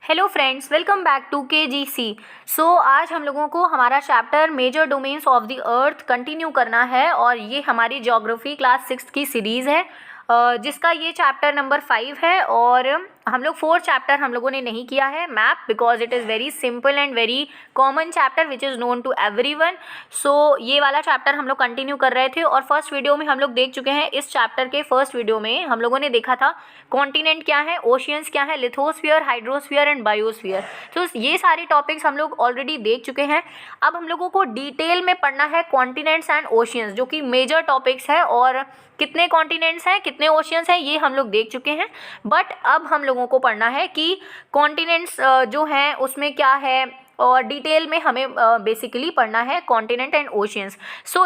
Hello friends, welcome back to KGC। आज हम लोगों को हमारा chapter major domains of the earth continue करना है और ये हमारी ज्योग्राफी क्लास 6 की सीरीज़ है जिसका ये चैप्टर नंबर 5 है। और हम लोग 4 चैप्टर हम लोगों ने नहीं किया है map, because it is very simple and very common chapter which is known to everyone. ये वाला चैप्टर हम लोग कंटिन्यू कर रहे थे और फर्स्ट वीडियो में हम लोग देख चुके हैं। इस चैप्टर के फर्स्ट वीडियो में हम लोगों ने देखा था कॉन्टिनेंट क्या है, ओशियंस क्या है, लिथोस्फीयर, हाइड्रोस्फीयर एंड बायोस्फीयर। तो ये सारे टॉपिक्स हम लोग ऑलरेडी देख चुके हैं। अब हम लोगों को डिटेल में पढ़ना है कॉन्टिनेंट्स एंड ओशियंस, जो कि मेजर टॉपिक्स है। और कितने कॉन्टिनेंट्स हैं, कितने ओशियंस हैं, ये हम लोग देख चुके हैं। बट अब हम लोगों को पढ़ना है कि कॉन्टिनेंट्स जो हैं उसमें क्या है और डिटेल में हमें बेसिकली पढ़ना है कॉन्टिनेंट एंड ओशियंस।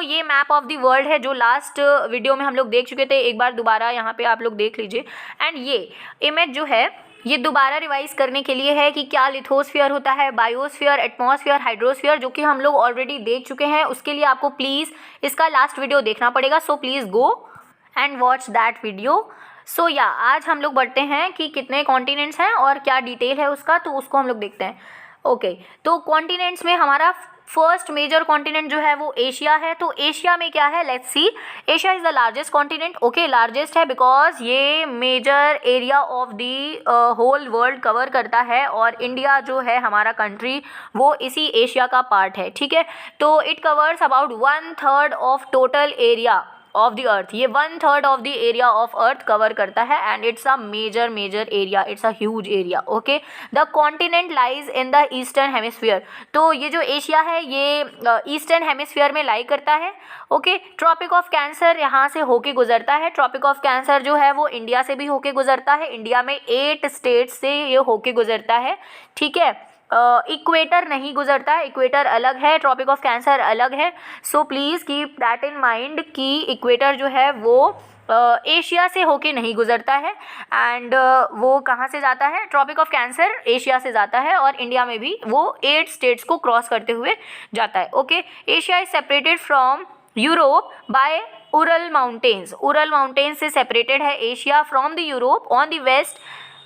ये मैप ऑफ द वर्ल्ड है जो लास्ट वीडियो में हम लोग देख चुके थे। एक बार दोबारा यहाँ पे आप लोग देख लीजिए। एंड ये इमेज जो है ये दोबारा रिवाइज करने के लिए है कि क्या लिथोस्फीयर होता है, बायोस्फीयर, एटमॉस्फेयर, हाइड्रोस्फीयर, जो कि हम लोग ऑलरेडी देख चुके हैं। उसके लिए आपको प्लीज़ इसका लास्ट वीडियो देखना पड़ेगा। Please go and watch that video. आज हम लोग बढ़ते हैं कि कितने कॉन्टिनेंट्स हैं और क्या डिटेल है उसका, तो उसको हम लोग देखते हैं। तो कॉन्टिनेंट्स में हमारा फर्स्ट मेजर कॉन्टिनेंट जो है वो एशिया है। तो एशिया में क्या है, let's see. Asia is the largest continent. Largest है बिकॉज ये major area of the whole world cover करता है और इंडिया जो है हमारा कंट्री वो इसी एशिया का पार्ट है। ठीक है, तो it covers about 1/3 of total area of the earth. ये 1/3 of the area of earth cover करता है and it's a major area, it's a huge area. The continent lies in the eastern hemisphere. तो ये जो Asia है ये eastern hemisphere में लाई करता है। ट्रॉपिक ऑफ कैंसर यहाँ से होके गुजरता है। ट्रॉपिक ऑफ कैंसर जो है वो इंडिया से भी होके गुजरता है। इंडिया में 8 स्टेट से ये होके गुजरता है। ठीक है, इक्वेटर नहीं गुजरता है, इक्वेटर अलग है, ट्रॉपिक ऑफ कैंसर अलग है। Please keep that in mind कि इक्वेटर जो है वो एशिया से होके नहीं गुजरता है। एंड वो कहाँ से जाता है, ट्रॉपिक ऑफ कैंसर एशिया से जाता है और इंडिया में भी वो 8 स्टेट्स को क्रॉस करते हुए जाता है। Asia is separated from Europe by Ural mountains. Ural mountains से सेपरेटेड है Asia from the Europe. On the west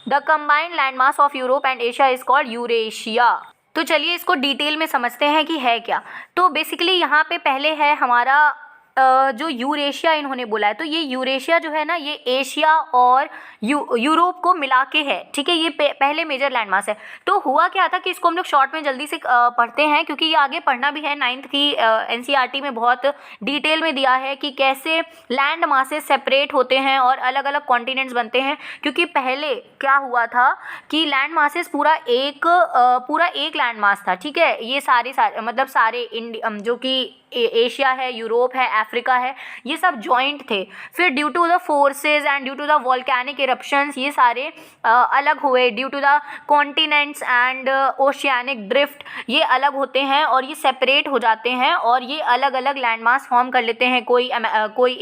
the combined land mass of Europe and Asia is called Eurasia. तो चलिए इसको डिटेल में समझते हैं कि है क्या। तो बेसिकली यहाँ पे पहले है हमारा जो यूरेशिया इन्होंने बोला है। तो ये यूरेशिया जो है ना, ये एशिया और यूरोप को मिला के है। ठीक है, ये पहले मेजर लैंडमास है। तो हुआ क्या था कि इसको हम लोग शॉर्ट में जल्दी से पढ़ते हैं क्योंकि ये आगे पढ़ना भी है। 9th की NCERT में बहुत डिटेल में दिया है कि कैसे लैंड मासेस सेपरेट होते हैं और अलग अलग कॉन्टिनेंट्स बनते हैं। क्योंकि पहले क्या हुआ था कि लैंड मासेस पूरा एक लैंड मास था। ठीक है, ये सारे मतलब सारे जो कि एशिया है, यूरोप है, अफ्रीका है, ये सब जॉइंट थे। फिर due to the forces and due to the volcanic eruptions ये सारे अलग हुए। Due to the continents and oceanic drift ये अलग होते हैं और ये सेपरेट हो जाते हैं और ये अलग अलग लैंडमास फॉर्म कर लेते हैं। कोई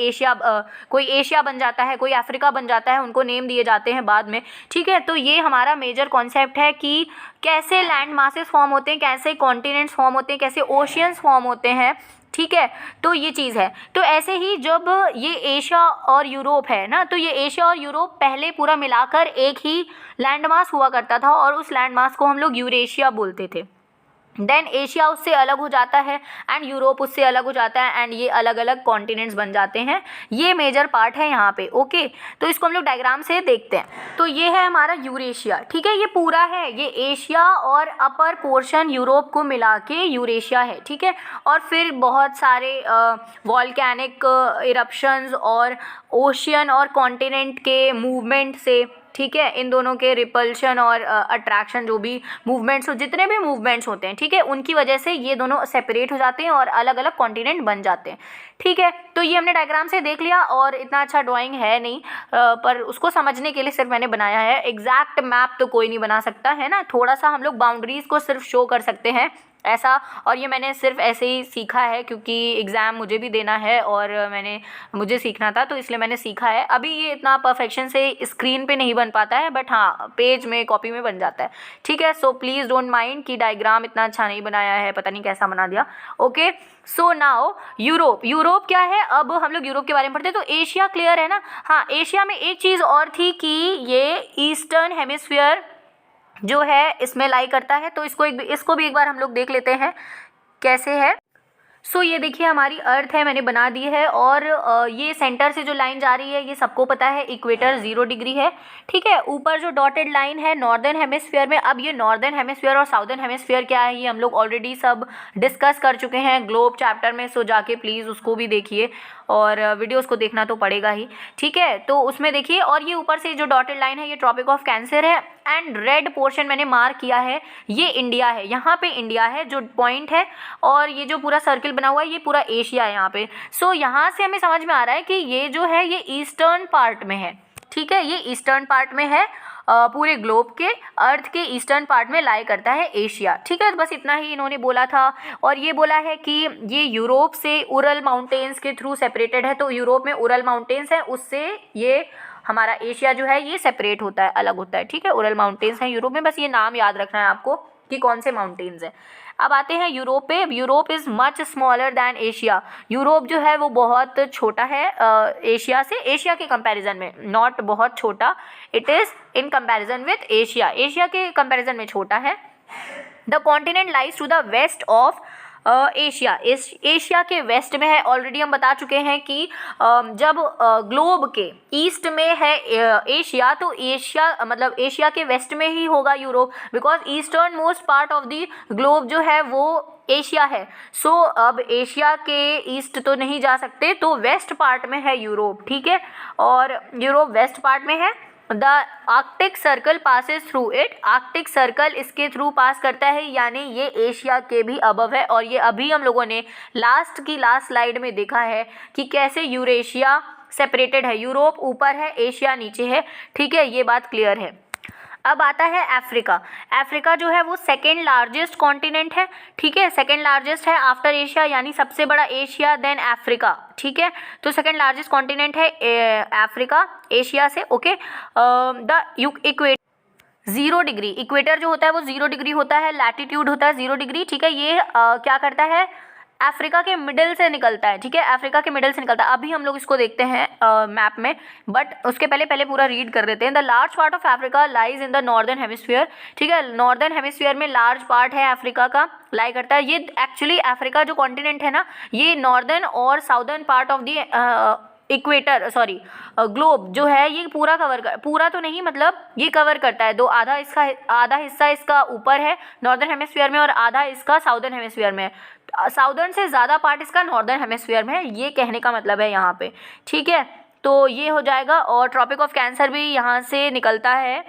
एशिया बन जाता है, कोई अफ्रीका बन जाता है, उनको नेम दिए जाते हैं बाद में। ठीक है, तो ये हमारा मेजर कॉन्सेप्ट है कि कैसे लैंड मासेस फॉर्म होते हैं, कैसे कॉन्टिनेंट्स फॉर्म होते हैं, कैसे ओशियंस फॉर्म होते हैं। ठीक है, तो ये चीज़ है। तो ऐसे ही जब ये एशिया और यूरोप है ना, तो ये एशिया और यूरोप पहले पूरा मिलाकर एक ही लैंडमास हुआ करता था और उस लैंडमास को हम लोग यूरेशिया बोलते थे। देन एशिया उससे अलग हो जाता है एंड यूरोप उससे अलग हो जाता है एंड ये अलग अलग कॉन्टिनेंट्स बन जाते हैं। ये मेजर पार्ट है यहाँ पे। तो इसको हम लोग डायग्राम से देखते हैं। तो ये है हमारा यूरेशिया। ठीक है, ये पूरा है, ये एशिया और अपर पोर्शन यूरोप को मिला के यूरेशिया है। ठीक है, और फिर बहुत सारे वॉल्केनिक इरप्शंस और ओशियन और कॉन्टिनेंट के मूवमेंट से, ठीक है, इन दोनों के रिपल्शन और अट्रैक्शन, जो भी मूवमेंट्स हो, जितने भी मूवमेंट्स होते हैं, ठीक है, उनकी वजह से ये दोनों सेपरेट हो जाते हैं और अलग अलग कॉन्टिनेंट बन जाते हैं। ठीक है, तो ये हमने डायग्राम से देख लिया और इतना अच्छा ड्राइंग है नहीं, पर उसको समझने के लिए सिर्फ मैंने बनाया है। एग्जैक्ट मैप तो कोई नहीं बना सकता है ना, थोड़ा सा हम लोग बाउंड्रीज को सिर्फ शो कर सकते हैं ऐसा। और ये मैंने सिर्फ ऐसे ही सीखा है क्योंकि एग्ज़ाम मुझे भी देना है और मुझे सीखना था, तो इसलिए मैंने सीखा है। अभी ये इतना परफेक्शन से स्क्रीन पे नहीं बन पाता है, बट हाँ पेज में, कॉपी में बन जाता है। ठीक है, प्लीज़ डोंट माइंड कि डायग्राम इतना अच्छा नहीं बनाया है, पता नहीं कैसा बना दिया। नाउ यूरोप क्या है, अब हम लोग यूरोप के बारे में पढ़ते हैं। तो एशिया क्लियर है ना। हाँ, एशिया में एक चीज़ और थी कि ये ईस्टर्न हेमिस्फीयर जो है इसमें लाई करता है। तो इसको भी एक बार हम लोग देख लेते हैं कैसे है। सो ये देखिए हमारी अर्थ है, मैंने बना दी है, और ये सेंटर से जो लाइन जा रही है ये सबको पता है इक्वेटर 0 डिग्री है, ठीक है। ऊपर जो डॉटेड लाइन है नॉर्दर्न हेमिस्फीयर में, अब ये नॉर्दर्न हेमिस्फीयर और साउदर्न हेमिस्फीयर क्या है ये हम लोग ऑलरेडी सब डिस्कस कर चुके हैं ग्लोब चैप्टर में, सो जाके प्लीज़ उसको भी देखिए और वीडियोस को देखना तो पड़ेगा ही, ठीक है। तो उसमें देखिए, और ये ऊपर से जो डॉटेड लाइन है ये ट्रॉपिक ऑफ कैंसर है, एंड रेड पोर्शन मैंने मार्क किया है ये इंडिया है, यहाँ पे इंडिया है जो पॉइंट है, और ये जो पूरा सर्किल बना हुआ है ये पूरा एशिया है यहाँ पे। सो यहाँ से हमें समझ में आ रहा है कि ये जो है ये ईस्टर्न पार्ट में है, ठीक है, ये ईस्टर्न पार्ट में है, पूरे ग्लोब के अर्थ के ईस्टर्न पार्ट में लाई करता है एशिया, ठीक है। तो बस इतना ही इन्होंने बोला था, और ये बोला है कि ये यूरोप से उरल माउंटेन्स के थ्रू सेपरेटेड है, तो यूरोप में उरल माउंटेन्स है, उससे ये हमारा एशिया जो है ये सेपरेट होता है, अलग होता है, ठीक है। उरल माउंटेन्स हैं यूरोप में, बस ये नाम याद रखना है आपको कि कौन से माउंटेन्स हैं। अब आते हैं यूरोप पे। Europe is much smaller than Asia, Europe जो है वो बहुत छोटा है एशिया से, एशिया के कंपैरिजन में, नॉट बहुत छोटा, it is in comparison with Asia, Asia के कंपैरिजन में छोटा है। The continent lies to the west of Asia, Asia के वेस्ट में है। ऑलरेडी हम बता चुके हैं कि जब ग्लोब के ईस्ट में है एशिया, तो एशिया मतलब एशिया के वेस्ट में ही होगा Europe, because eastern most part of the globe जो है वो एशिया है। सो अब एशिया के ईस्ट तो नहीं जा सकते, तो वेस्ट पार्ट में है यूरोप, ठीक है, और यूरोप वेस्ट पार्ट में है। The Arctic circle passes through it, Arctic circle इसके थ्रू पास करता है, यानी ये एशिया के भी अबव है, और ये अभी हम लोगों ने लास्ट स्लाइड में देखा है कि कैसे यूरेशिया सेपरेटेड है, यूरोप ऊपर है एशिया नीचे है, ठीक है, ये बात क्लियर है। अब आता है अफ्रीका। अफ्रीका जो है वो सेकेंड लार्जेस्ट कॉन्टिनेंट है, ठीक है, सेकेंड लार्जेस्ट है आफ्टर एशिया, यानी सबसे बड़ा एशिया देन अफ्रीका, ठीक है। तो सेकेंड लार्जेस्ट कॉन्टिनेंट है अफ्रीका एशिया से, okay. The equator 0 degree, equator जो होता है वो 0 डिग्री होता है, लैटिट्यूड होता है 0 डिग्री, ठीक है। ये क्या करता है, अफ्रीका के मिडिल से निकलता है, ठीक है, अफ्रीका के मिडिल से निकलता है। अभी हम लोग इसको देखते हैं मैप में, बट उसके पहले पूरा रीड कर देते हैं। The large part of Africa lies in the northern hemisphere, ठीक है, नॉर्दर्न हेमिस्फीयर में लार्ज पार्ट है अफ्रीका का लाई करता है। ये एक्चुअली अफ्रीका जो कॉन्टिनेंट है ना, ये नॉर्दर्न और southern part of the equator globe जो है ये पूरा तो नहीं, मतलब ये कवर करता है, आधा हिस्सा इसका ऊपर है नॉर्दर्न हेमिस्फीयर में, और आधा इसका साउदर्न हेमिस्फीयर में है। साउदर्न से ज़्यादा पार्ट इसका नॉर्दर्न हेमिस्फीयर में है, ये कहने का मतलब है यहाँ पे, ठीक है। तो ये हो जाएगा, और ट्रॉपिक ऑफ कैंसर भी यहाँ से निकलता है,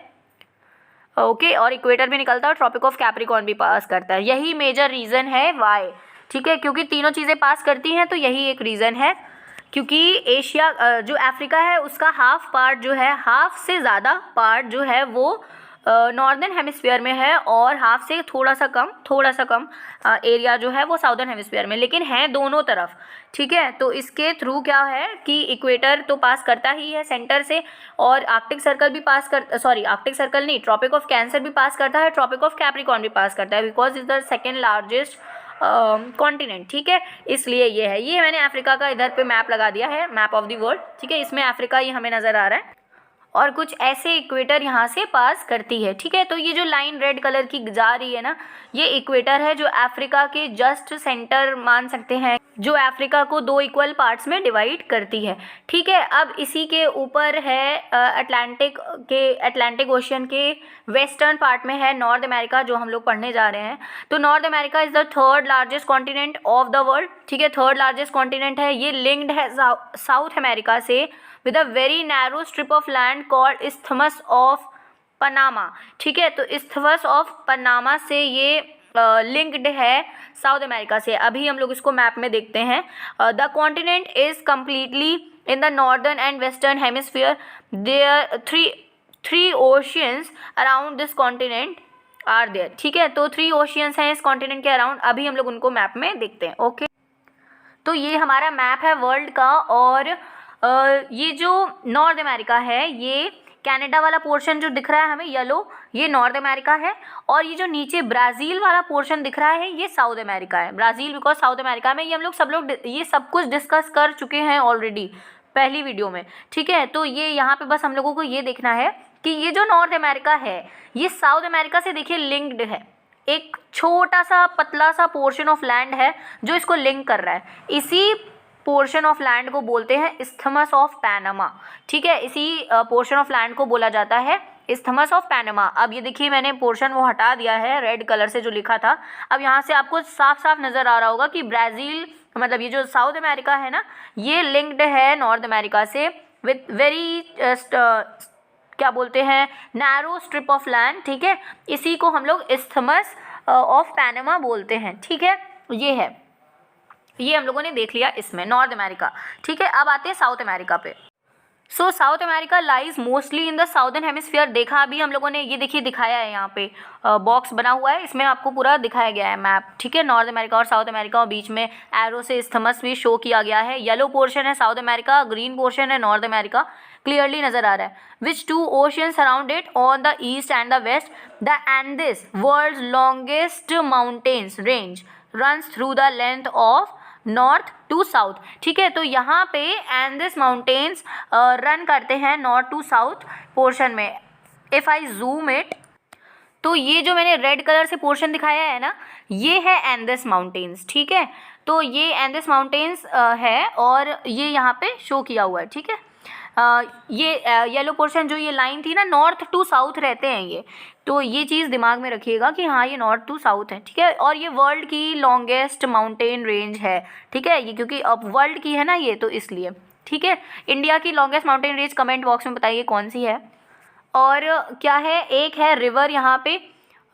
ओके, और इक्वेटर भी निकलता है, और ट्रॉपिक ऑफ कैप्रिकॉर्न भी पास करता है। यही मेजर रीज़न है वाई, ठीक है, क्योंकि तीनों चीज़ें पास करती हैं, तो यही एक रीज़न है, क्योंकि एशिया जो अफ्रीका है उसका हाफ पार्ट जो है, हाफ से ज़्यादा पार्ट जो है वो नॉर्दर्न हेमिस्फीयर में है, और हाफ से थोड़ा सा कम एरिया जो है वो साउदर्न हेमिस्फीयर में, लेकिन है दोनों तरफ, ठीक है। तो इसके थ्रू क्या है कि इक्वेटर तो पास करता ही है सेंटर से, और आर्कटिक सर्कल भी पास कर आर्कटिक सर्कल नहीं, ट्रॉपिक ऑफ कैंसर भी पास करता है, ट्रॉपिक ऑफ कैप्रिकॉर्न भी पास करता है, because is the second largest continent, ठीक है, इसलिए ये है। ये मैंने अफ्रीका का इधर पे मैप लगा दिया है, मैप ऑफ द वर्ल्ड, ठीक है, इसमें अफ्रीका ही हमें नज़र आ रहा है, और कुछ ऐसे इक्वेटर यहाँ से पास करती है, ठीक है। तो ये जो लाइन रेड कलर की जा रही है ना, ये इक्वेटर है जो अफ्रीका के जस्ट सेंटर मान सकते हैं, जो अफ्रीका को 2 इक्वल पार्ट्स में डिवाइड करती है, ठीक है। अब इसी के ऊपर है अटलांटिक ओशियन के वेस्टर्न पार्ट में है नॉर्थ अमेरिका, जो हम लोग पढ़ने जा रहे हैं। तो north America is the third largest continent of the world, ठीक है, थर्ड लार्जेस्ट कॉन्टिनेंट है। ये लिंक्ड है साउथ अमेरिका से with a very narrow strip of land called Isthmus of Panama, ठीक है। तो Isthmus of Panama से ये लिंक्ड है साउथ अमेरिका से। अभी हम लोग इसको मैप में देखते हैं। The continent is completely in the northern and western hemisphere, there three oceans around this continent are there, ठीक है। तो 3 ओशियंस हैं इस कॉन्टिनेंट के अराउंड, अभी हम लोग उनको मैप में देखते हैं, ओके। तो ये हमारा मैप है वर्ल्ड का, और ये जो नॉर्थ अमेरिका है, ये कनाडा वाला पोर्शन जो दिख रहा है हमें येलो, ये नॉर्थ अमेरिका है, और ये जो नीचे ब्राज़ील वाला पोर्शन दिख रहा है ये साउथ अमेरिका है। ब्राज़ील बिकॉज साउथ अमेरिका में, ये हम लोग ये सब कुछ डिस्कस कर चुके हैं ऑलरेडी पहली वीडियो में, ठीक है। तो ये यहाँ पे बस हम लोगों को ये देखना है कि ये जो नॉर्थ अमेरिका है ये साउथ अमेरिका से देखिए लिंक्ड है। एक छोटा सा पतला सा पोर्शन ऑफ लैंड है जो इसको लिंक कर रहा है। इसी पोर्शन ऑफ लैंड को बोलते हैं इस्थमस ऑफ पैनामा। ठीक है, इसी पोर्शन ऑफ लैंड को बोला जाता है इस्थमस ऑफ पैनामा। अब ये देखिए मैंने पोर्शन वो हटा दिया है रेड कलर से जो लिखा था। अब यहाँ से आपको साफ साफ नज़र आ रहा होगा कि ब्राज़ील मतलब ये जो साउथ अमेरिका है ना ये लिंक्ड है नॉर्थ अमेरिका से विथ वेरी क्या बोलते हैं नैरो स्ट्रिप ऑफ लैंड। ठीक है, इसी को हम लोग इस्थमस ऑफ पैनामा बोलते हैं। ठीक है, ये है, ये हम लोगों ने देख लिया इसमें नॉर्थ अमेरिका। ठीक है, अब आते हैं साउथ अमेरिका पे। So South America lies mostly in the southern hemisphere. देखा अभी हम लोगों ने, ये देखिए दिखाया है यहाँ पे बॉक्स बना हुआ है, इसमें आपको पूरा दिखाया गया है मैप। ठीक है, नॉर्थ अमेरिका और साउथ अमेरिका और बीच में एरो से इस्थमस भी शो किया गया है। येलो पोर्शन है साउथ अमेरिका, ग्रीन पोर्शन है नॉर्थ अमेरिका, क्लियरली नजर आ रहा है। Which two oceans around it on the east and the west. The Andes world's longest mountains range runs through the length of north to south. ठीक है, तो यहाँ पे एंडिस माउंटेन्स रन करते हैं नॉर्थ टू साउथ पोर्शन में। If I zoom it तो ये जो मैंने रेड कलर से पोर्शन दिखाया है ना ये है एंडिस माउंटेन्स। ठीक है, तो ये एंडिस माउंटेन्स है और ये यहाँ पे शो किया हुआ है। ठीक है, ये येलो पोर्शन जो ये लाइन थी ना नॉर्थ टू साउथ रहते हैं ये, तो ये चीज़ दिमाग में रखिएगा कि हाँ ये नॉर्थ टू साउथ है। ठीक है, और ये वर्ल्ड की लॉन्गेस्ट माउंटेन रेंज है। ठीक है, ये क्योंकि अब वर्ल्ड की है ना ये, तो इसलिए। ठीक है, इंडिया की longest mountain range comment box में बताइए कौन सी है। और क्या है, एक है रिवर यहाँ पे,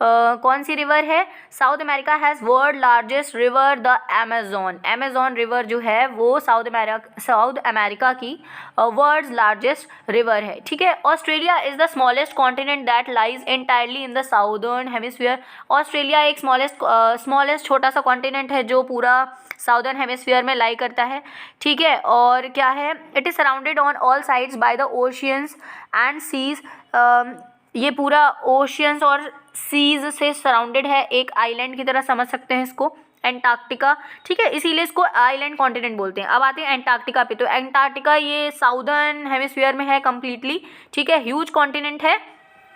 कौन सी रिवर है। South America has world largest river the Amazon. Amazon river जो है वो साउथ अमेरिका की वर्ल्ड्स लार्जेस्ट रिवर है। ठीक है, Australia is the smallest continent that lies entirely in the southern hemisphere. Australia एक स्मॉलेस्ट छोटा सा कॉन्टिनेंट है जो पूरा साउदर्न हेमिस्फीयर में लाई करता है। ठीक है, और क्या है, it is surrounded on all sides by the oceans and seas. ये पूरा ओशियंस और सीज से सराउंडेड है, एक आइलैंड की तरह समझ सकते हैं इसको, एंटार्क्टिका। ठीक है, इसीलिए इसको आइलैंड कॉन्टिनेंट बोलते हैं। अब आते हैं एंटार्क्टिका पे, तो एंटार्क्टिका ये साउदर्न हेमिस्फीयर में है कम्प्लीटली। ठीक है, ह्यूज कॉन्टिनेंट है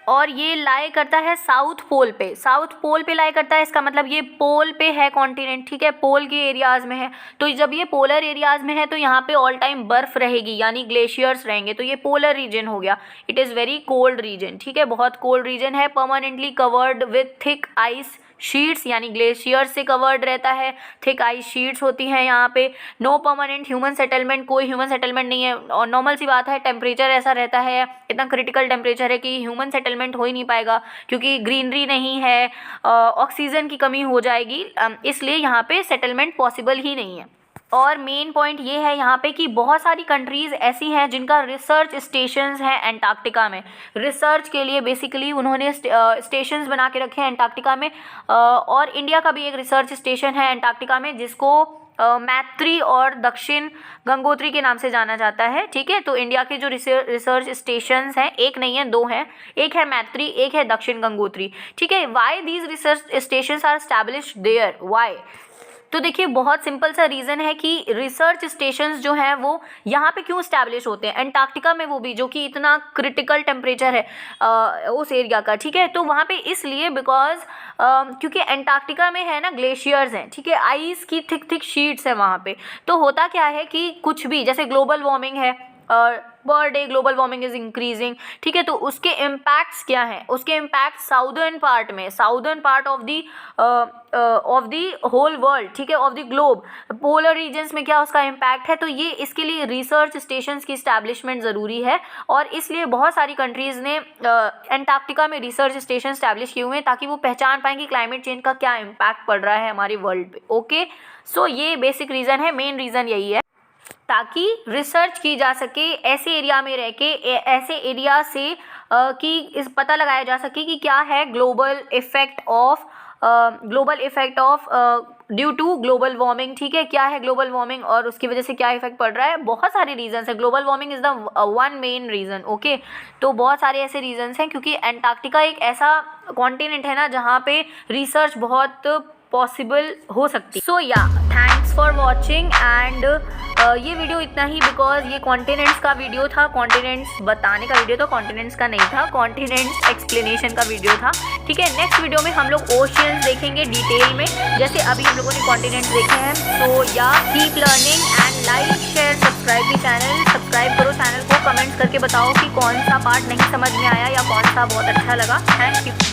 और ये लाई करता है साउथ पोल पे। साउथ पोल पे लाई करता है, इसका मतलब ये पोल पे है कॉन्टिनेंट। ठीक है, पोल के एरियाज़ में है, तो जब ये पोलर एरियाज़ में है तो यहाँ पे ऑल टाइम बर्फ़ रहेगी यानी ग्लेशियर्स रहेंगे, तो ये पोलर रीजन हो गया। It is very cold region. ठीक है, बहुत कोल्ड रीजन है। Permanently covered with thick ice sheets यानी ग्लेशियर से कवर्ड रहता है, थिक आइस शीट्स होती हैं यहाँ पे। नो परमानेंट ह्यूमन सेटलमेंट, कोई ह्यूमन सेटलमेंट नहीं है। और नॉर्मल सी बात है, टेम्परेचर ऐसा रहता है, इतना क्रिटिकल टेम्परेचर है कि ह्यूमन सेटलमेंट हो ही नहीं पाएगा क्योंकि ग्रीनरी नहीं है, ऑक्सीजन की कमी हो जाएगी, इसलिए यहाँ पे सेटलमेंट पॉसिबल ही नहीं है। और मेन पॉइंट ये है यहाँ पे कि बहुत सारी कंट्रीज़ ऐसी हैं जिनका रिसर्च स्टेशंस हैं एंटार्क्टिका में। रिसर्च के लिए बेसिकली उन्होंने स्टेशंस बना के रखे हैं एंटार्क्टिका में। और इंडिया का भी एक रिसर्च स्टेशन है एंटार्क्टिका में जिसको मैत्री और दक्षिण गंगोत्री के नाम से जाना जाता है। ठीक है, तो इंडिया के जो रिसर्च स्टेशंस हैं, एक नहीं है दो हैं, एक है मैत्री, एक है दक्षिण गंगोत्री। ठीक है, why these research stations are established there, why. तो देखिए बहुत सिंपल सा रीज़न है कि रिसर्च स्टेशंस जो हैं वो यहाँ पे क्यों इस्टेब्लिश होते हैं एंटार्क्टिका में, वो भी जो कि इतना क्रिटिकल टेम्परेचर है उस एरिया का। ठीक है, तो वहाँ पे इसलिए बिकॉज क्योंकि एंटार्क्टिका में है ना ग्लेशियर्स हैं। ठीक है, आइस की थिक शीट्स है वहाँ पे। तो होता क्या है कि कुछ भी जैसे ग्लोबल वार्मिंग है, per day global warming is increasing. ठीक है, तो उसके इम्पैक्ट्स क्या हैं, उसके इम्पैक्ट साउदर्न पार्ट में, southern part of the whole world, ठीक है, of the globe, polar regions में क्या उसका इम्पैक्ट है। तो ये इसके लिए रिसर्च स्टेशंस की इस्टेब्लिशमेंट ज़रूरी है और इसलिए बहुत सारी कंट्रीज़ ने एंटार्क्टिका में रिसर्च स्टेशन इस्टेब्लिश किए हुए हैं ताकि वो पहचान पाएँ कि क्लाइमेट चेंज का क्या इम्पैक्ट पड़ रहा है हमारे वर्ल्ड पे। ओके, सो ये बेसिक रीज़न है, मेन रीज़न यही है ताकि रिसर्च की जा सके ऐसे एरिया में रह के, ऐसे एरिया से कि इस पता लगाया जा सके कि क्या है global effect of due to global warming. ठीक है, क्या है ग्लोबल वार्मिंग और उसकी वजह से क्या इफेक्ट पड़ रहा है। बहुत सारे रीजंस है, global warming is the one main reason. Okay, तो बहुत सारे ऐसे रीजंस हैं क्योंकि एंटार्क्टिका एक ऐसा कॉन्टिनेंट है ना जहाँ पे रिसर्च बहुत पॉसिबल हो सकती है। सो या thanks thanks for watching and ये वीडियो इतना ही बिकॉज ये कॉन्टिनेंट्स का वीडियो था, कॉन्टिनेंट्स बताने का वीडियो था, कॉन्टिनेंट्स का नहीं था, कॉन्टिनेंट्स एक्सप्लेनेशन का वीडियो था। ठीक है, नेक्स्ट वीडियो में हम लोग ओशियंस देखेंगे डिटेल में, जैसे अभी हम लोगों ने कॉन्टिनेंट्स देखे हैं। सो या keep learning and like share subscribe the channel. Subscribe करो चैनल को, कमेंट्स करके बताओ कि कौन सा पार्ट नहीं समझ में आया या कौन सा बहुत अच्छा लगा। Thank you.